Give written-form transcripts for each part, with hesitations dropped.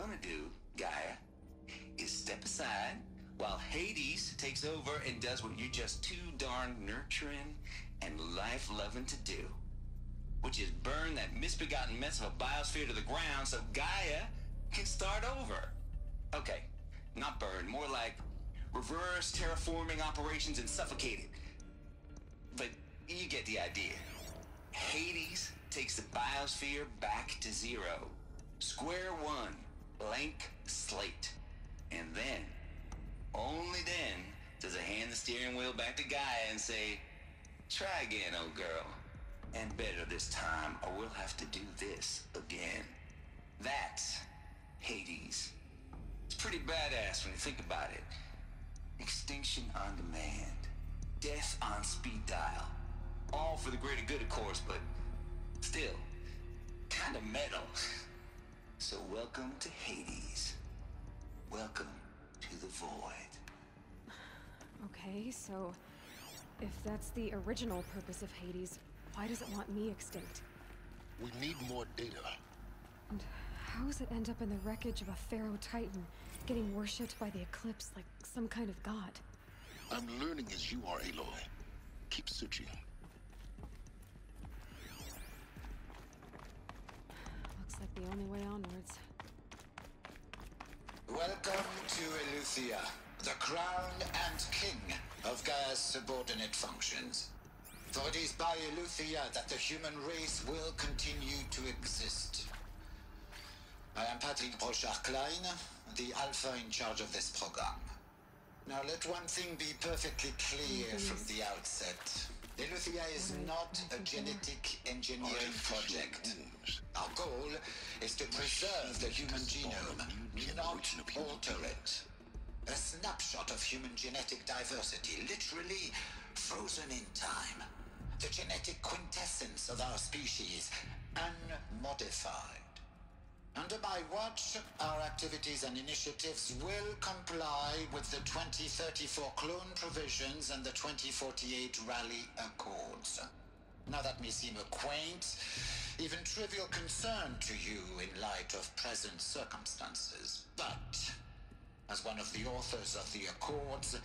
gonna do, Gaia, is step aside while Hades takes over and does what you're just too darn nurturing and life-loving to do, which is burn that misbegotten mess of a biosphere to the ground so Gaia can start over. Okay, not burn, more like reverse terraforming operations and suffocate it. But you get the idea. Hades takes the biosphere back to zero. Square one, blank slate. And then, only then, does it hand the steering wheel back to Gaia and say, try again, old girl. And better this time, or we'll have to do this again. That's Hades. It's pretty badass when you think about it. Extinction on demand. Death on speed dial. All for the greater good, of course, but still, kind of metal. So welcome to Hades. Welcome to the void. Okay, so if that's the original purpose of Hades, why does it want me extinct? We need more data. And how does it end up in the wreckage of a Pharaoh Titan, getting worshipped by the Eclipse like some kind of god? I'm learning as you are, Aloy. Keep searching. Looks like the only way onwards. Welcome to Eleuthia, the crown and king of Gaia's subordinate functions. For it is by Eleuthia that the human race will continue to exist. I am Patrick Brochard-Klein, the Alpha in charge of this program. Now let one thing be perfectly clear from the outset. Eleuthia is not a genetic engineering project. Our goal is to preserve the human genome, not alter it. A snapshot of human genetic diversity, literally frozen in time. The genetic quintessence of our species, unmodified. Under my watch, our activities and initiatives will comply with the 2034 clone provisions and the 2048 Rally Accords. Now that may seem a quaint, even trivial concern to you in light of present circumstances, but as one of the authors of the Accords,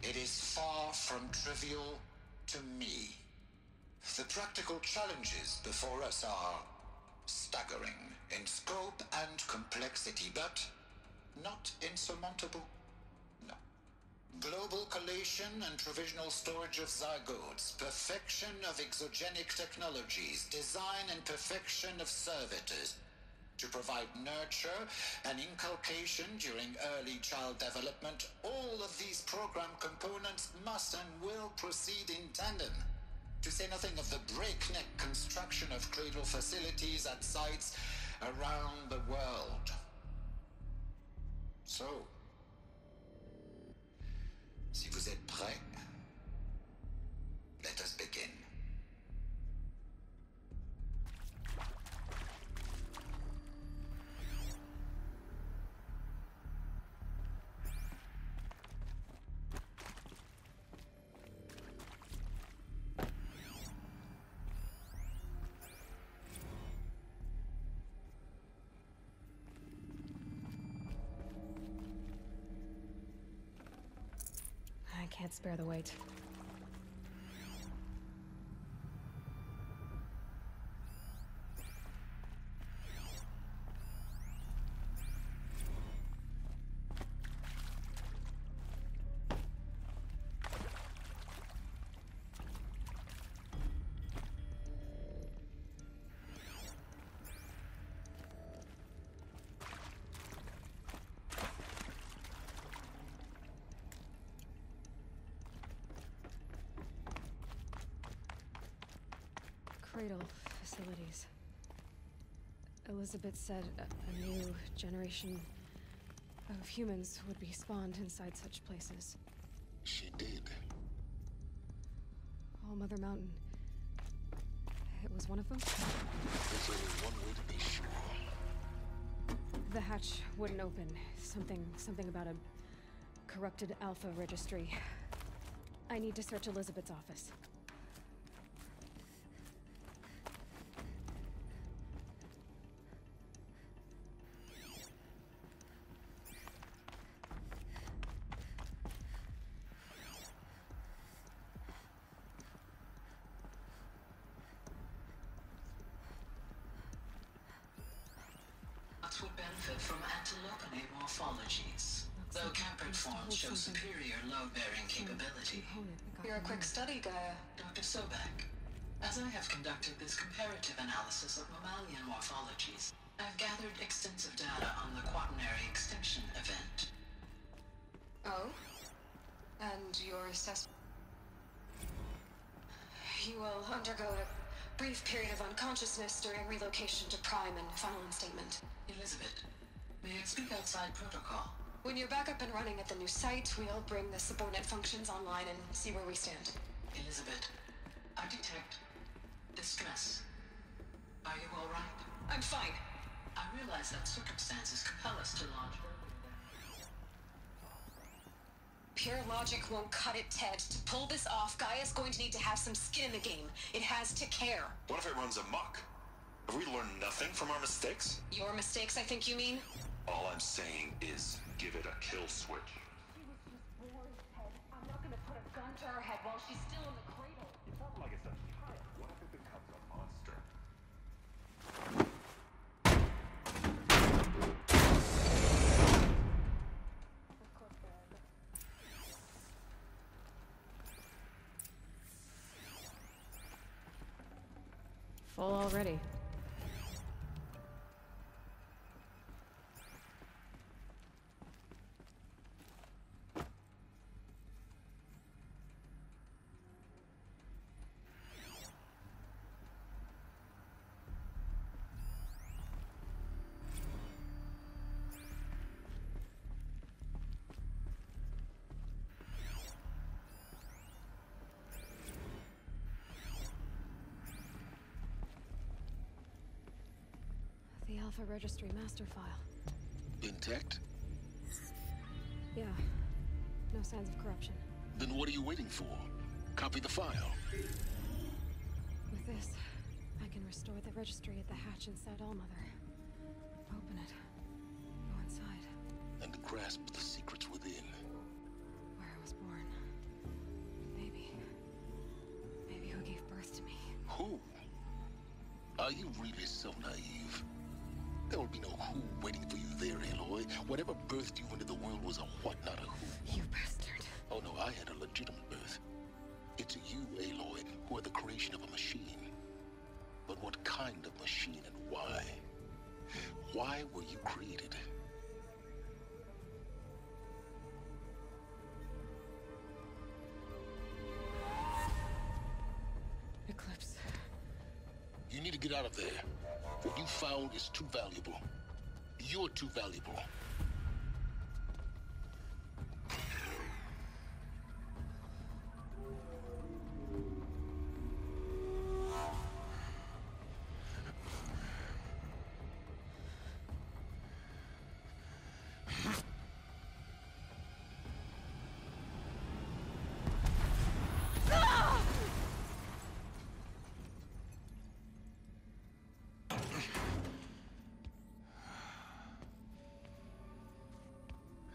it is far from trivial to me. The practical challenges before us are staggering in scope and complexity, but not insurmountable. No. Global collation and provisional storage of zygotes, perfection of exogenic technologies, design and perfection of servitors, to provide nurture and inculcation during early child development. All of these program components must and will proceed in tandem. To say nothing of the breakneck construction of cradle facilities at sites around the world. So, si vous êtes prêts, let us begin. I can't spare the weight. Cradle facilities. Elizabeth said a new generation of humans would be spawned inside such places. She did. All Mother Mountain. It was one of them? There's only one way to be sure. The hatch wouldn't open. Something about a corrupted Alpha registry. I need to search Elizabeth's office. benefit from antilopinae morphologies, though campered forms show superior load-bearing capability. You're a quick study, Gaia. Dr. Sobek, as I have conducted this comparative analysis of mammalian morphologies, I've gathered extensive data on the Quaternary extinction event. Oh? And your assessment? You will undergo a brief period of unconsciousness during relocation to Prime and final instatement. Elizabeth, may I speak outside protocol? When you're back up and running at the new site, we'll bring the subordinate functions online and see where we stand. Elizabeth, I detect distress. Are you all right? I'm fine. I realize that circumstances compel us to launch. Pure logic won't cut it, Ted. To pull this off, Gaia's going to need to have some skin in the game. It has to care. What if it runs amok? Have we learned nothing from our mistakes? Your mistakes, I think you mean? All I'm saying is, give it a kill switch. She was just born, Ted. I'm not gonna put a gun to her head while she's still in the cradle. It's not like it's a child. What if it becomes a monster? Full already. The Alpha Registry master file. Intact? Yeah. No signs of corruption. Then what are you waiting for? Copy the file. With this, I can restore the registry at the hatch inside Allmother. Open it. Go inside. And grasp the secrets within. Where I was born. Maybe. Maybe who gave birth to me. Who? Are you really so naive? There will be no who waiting for you there, Aloy. Whatever birthed you into the world was a what, not a who. You bastard. Oh no, I had a legitimate birth. It's you, Aloy, who are the creation of a machine. But what kind of machine and why? Why were you created? Eclipse. You need to get out of there. What you found is too valuable. You're too valuable.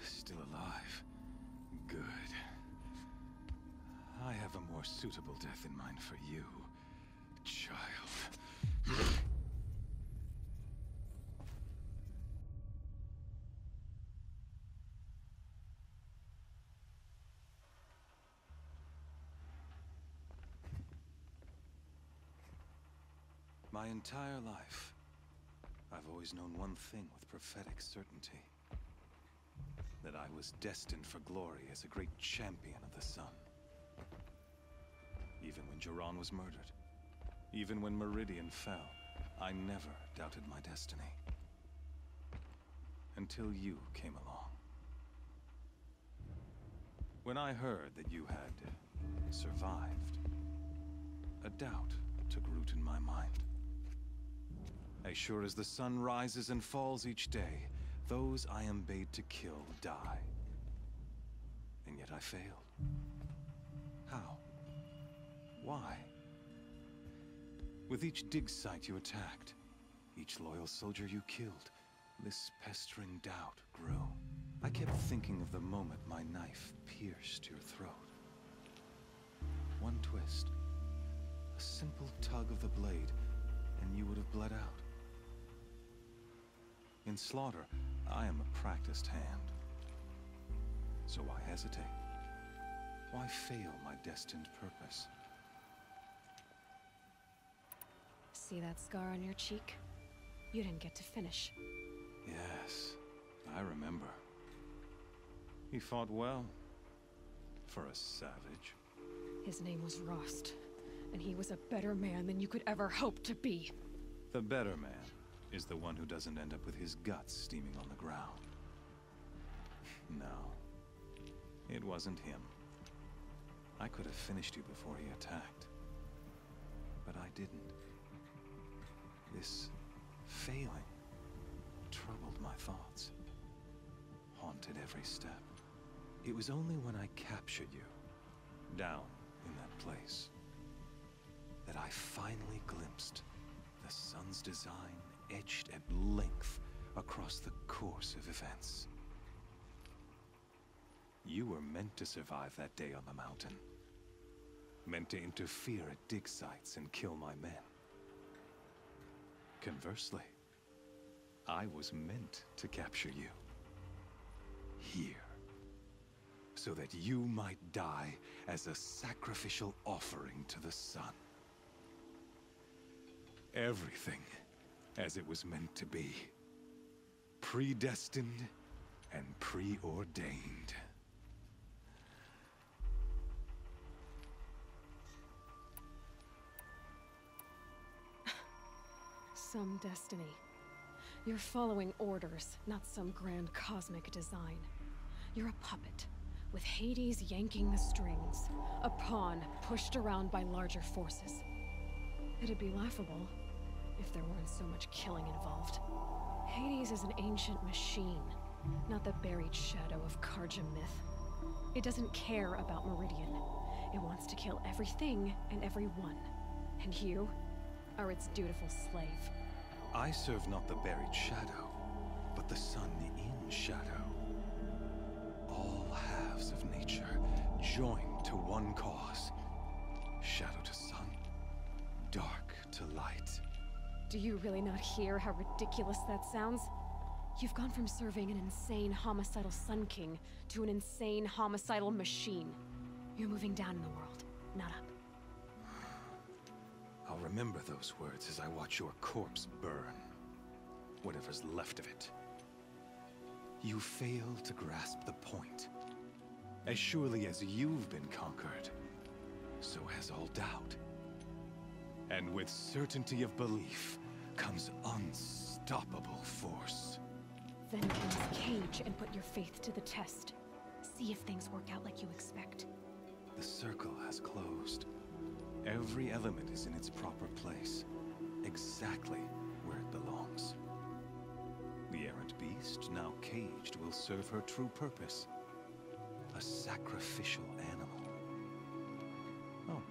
Still alive. Good. I have a more suitable death in mind for you, child. My entire life, I've always known one thing with prophetic certainty. That I was destined for glory as a great champion of the sun. Even when Jiran was murdered, even when Meridian fell, I never doubted my destiny. Until you came along. When I heard that you had survived, a doubt took root in my mind. As sure as the sun rises and falls each day, those I am bade to kill die. And yet I failed. How? Why? With each dig site you attacked, each loyal soldier you killed, this pestering doubt grew. I kept thinking of the moment my knife pierced your throat. One twist, a simple tug of the blade, and you would have bled out. In slaughter, I am a practiced hand. So why hesitate? Why fail my destined purpose? See that scar on your cheek? You didn't get to finish. Yes, I remember. He fought well. For a savage. His name was Rost, and he was a better man than you could ever hope to be. The better man is the one who doesn't end up with his guts steaming on the ground. No, it wasn't him. I could have finished you before he attacked. But I didn't. This failing troubled my thoughts, haunted every step. It was only when I captured you, down in that place, that I finally glimpsed the sun's design etched at length across the course of events. You were meant to survive that day on the mountain. Meant to interfere at dig sites and kill my men. Conversely, I was meant to capture you. Here. So that you might die as a sacrificial offering to the sun. Everything as it was meant to be. Predestined and preordained. Some destiny. You're following orders, not some grand cosmic design. You're a puppet, with Hades yanking the strings. A pawn pushed around by larger forces. It'd be laughable if there weren't so much killing involved. Hades is an ancient machine, not the buried shadow of Karja myth. It doesn't care about Meridian. It wants to kill everything and everyone. And you are its dutiful slave. I serve not the buried shadow, but the sun in shadow. All halves of nature joined to one cause. Shadow to sun, dark to light. Do you really not hear how ridiculous that sounds? You've gone from serving an insane homicidal Sun King to an insane homicidal machine. You're moving down in the world, not up. I'll remember those words as I watch your corpse burn. Whatever's left of it. You fail to grasp the point. As surely as you've been conquered, so has all doubt. And with certainty of belief comes unstoppable force. Then cleanse Cage and put your faith to the test. See if things work out like you expect. The circle has closed. Every element is in its proper place, exactly where it belongs. The errant beast, now caged, will serve her true purpose. A sacrificial animal. Oh,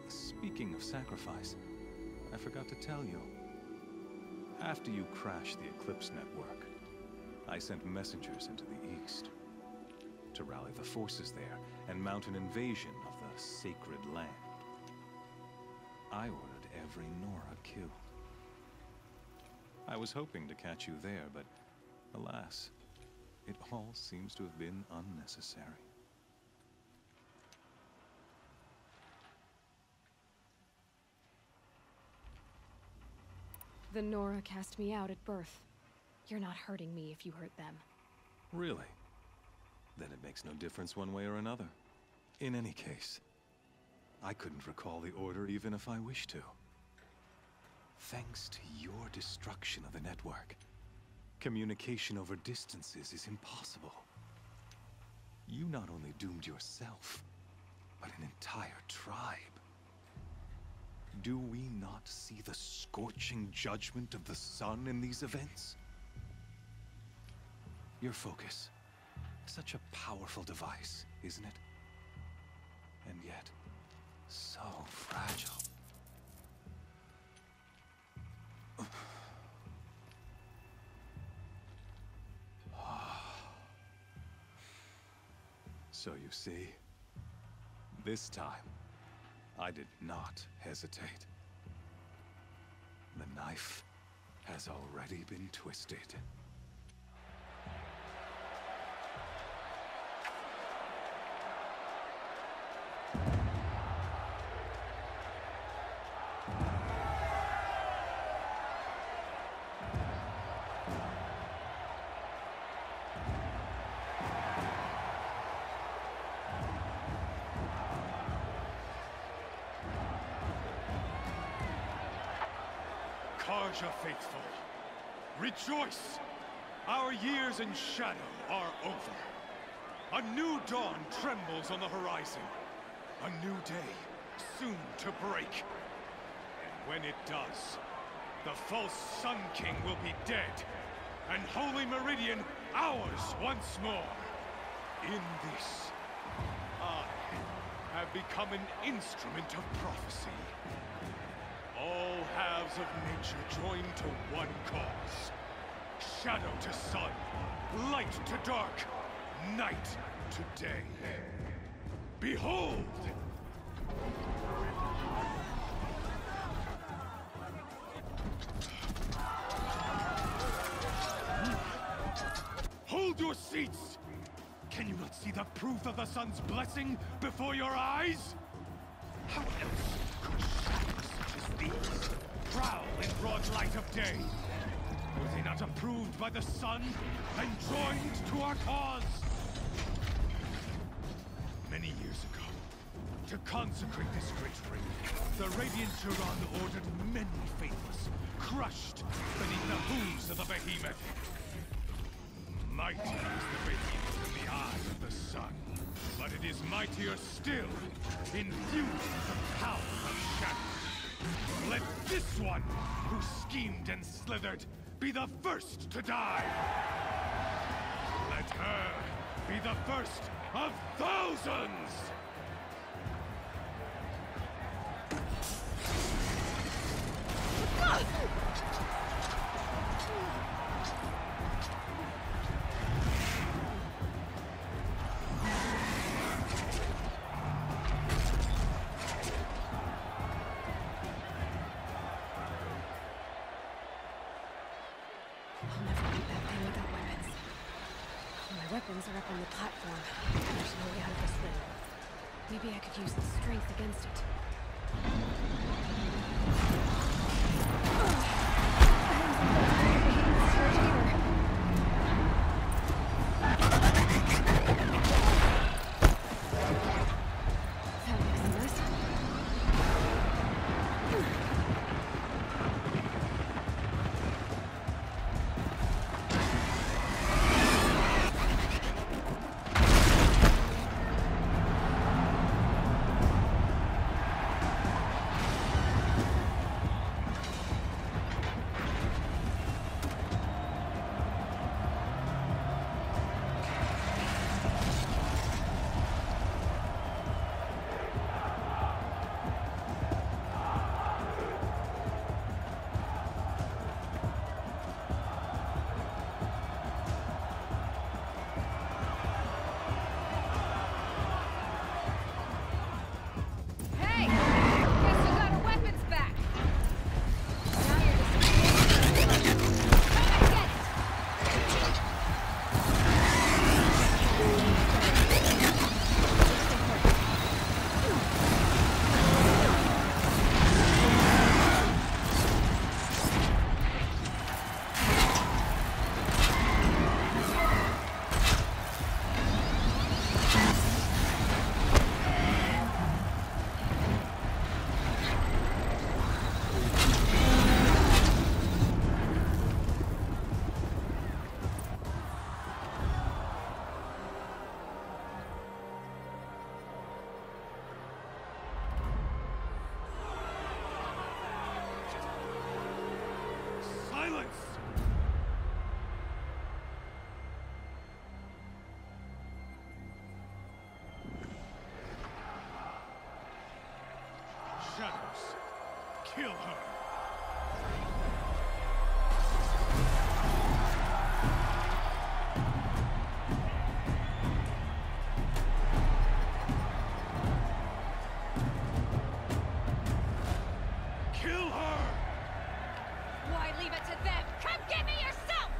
speaking of sacrifice, I forgot to tell you. After you crashed the Eclipse network, I sent messengers into the east to rally the forces there and mount an invasion of the sacred land. I ordered every Nora killed. I was hoping to catch you there, but alas, it all seems to have been unnecessary. The Nora cast me out at birth. You're not hurting me if you hurt them. Really? Then it makes no difference one way or another. In any case, I couldn't recall the order even if I wished to. Thanks to your destruction of the network, communication over distances is impossible. You not only doomed yourself, but an entire tribe. Do we not see the scorching judgment of the sun in these events? Your focus, such a powerful device, isn't it? And yet, so fragile. So you see, this time, I did not hesitate. The knife has already been twisted. Tarja faithful, rejoice! Our years in shadow are over. A new dawn trembles on the horizon. A new day, soon to break. And when it does, the false Sun King will be dead, and Holy Meridian ours once more. In this, I have become an instrument of prophecy. All halves of nature join to one cause. Shadow to sun, light to dark, night to day. Behold! Hold your seats! Can you not see the proof of the sun's blessing before your eyes? How else could shadows such as these prowl in broad light of day? Were they not approved by the sun and joined to our cause? Many years ago, to consecrate this great ring, the Radiant Turan ordered many faithless, crushed beneath the hooves of the behemoth. Mighty is the behemoth in the eye of the sun, but it is mightier still, infused with the power of shadow. Let this one, who schemed and slithered, be the first to die! Let her be the first of thousands! Weapons are up on the platform. There's no way out of this thing. Maybe I could use the strength against it. Shadows, kill her! Kill her! Why leave it to them? Come get me yourself!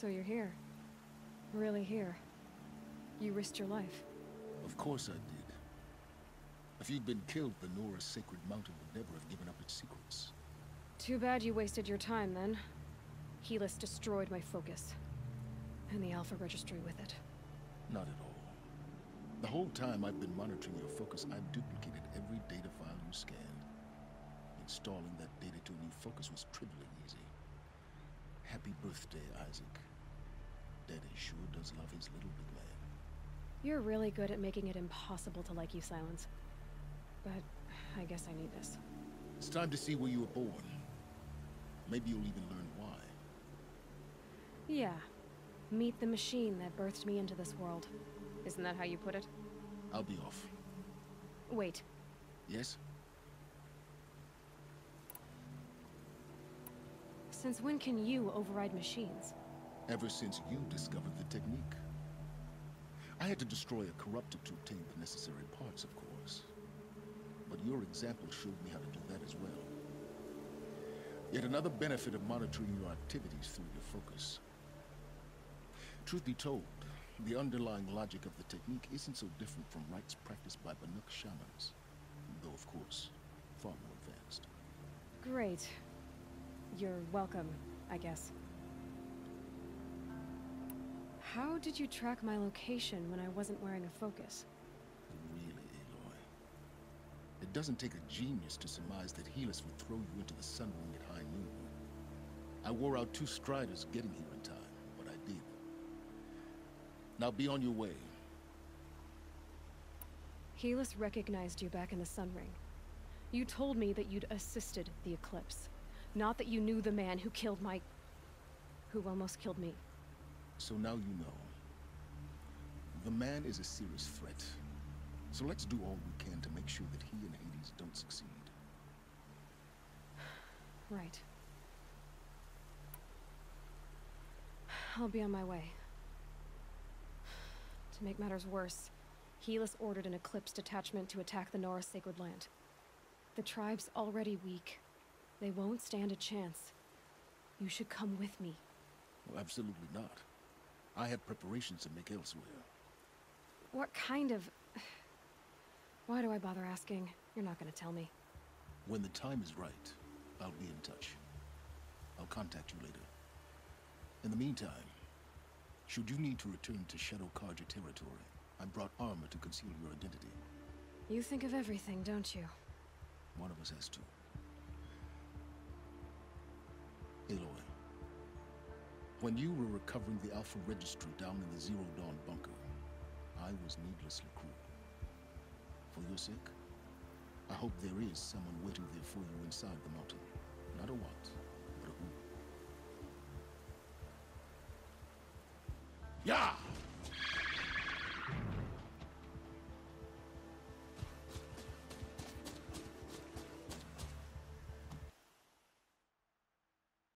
So you're here. Really here. You risked your life. Of course I did. If you'd been killed, the Nora's sacred mountain would never have given up its secrets. Too bad you wasted your time, then. Helis destroyed my focus. And the Alpha Registry with it. Not at all. The whole time I've been monitoring your focus, I've duplicated every data file you scanned. Installing that data to a new focus was trivially easy. Happy birthday, Isaac. Daddy sure does love his little big man. You're really good at making it impossible to like you, Silence. But I guess I need this. It's time to see where you were born. Maybe you'll even learn why. Yeah. Meet the machine that birthed me into this world. Isn't that how you put it? I'll be off. Wait. Yes? Since when can you override machines? Ever since you discovered the technique. I had to destroy a corrupted to obtain the necessary parts, of course. But your example showed me how to do that as well. Yet another benefit of monitoring your activities through your focus. Truth be told, the underlying logic of the technique isn't so different from rites practiced by Banuk shamans, though of course, far more advanced. Great. You're welcome, I guess. How did you track my location when I wasn't wearing a focus? Really, Aloy? It doesn't take a genius to surmise that Helis would throw you into the Sun Ring at high noon. I wore out 2 striders getting here in time, but I did. Now be on your way. Helis recognized you back in the Sun Ring. You told me that you'd assisted the Eclipse. Not that you knew the man who killed my... who almost killed me. So now you know. The man is a serious threat. So let's do all we can to make sure that he and Hades don't succeed. Right. I'll be on my way. To make matters worse, Helis ordered an Eclipse detachment to attack the Nora Sacred Land. The tribe's already weak. They won't stand a chance. You should come with me. Well, absolutely not. I have preparations to make elsewhere. What kind of... Why do I bother asking? You're not gonna tell me. When the time is right, I'll be in touch. I'll contact you later. In the meantime, should you need to return to Shadow Carja territory, I brought armor to conceal your identity. You think of everything, don't you? One of us has to. Aloy, when you were recovering the Alpha Registry down in the Zero Dawn bunker, I was needlessly cruel. For your sake, I hope there is someone waiting there for you inside the mountain. Not a what, but a who. Yeah!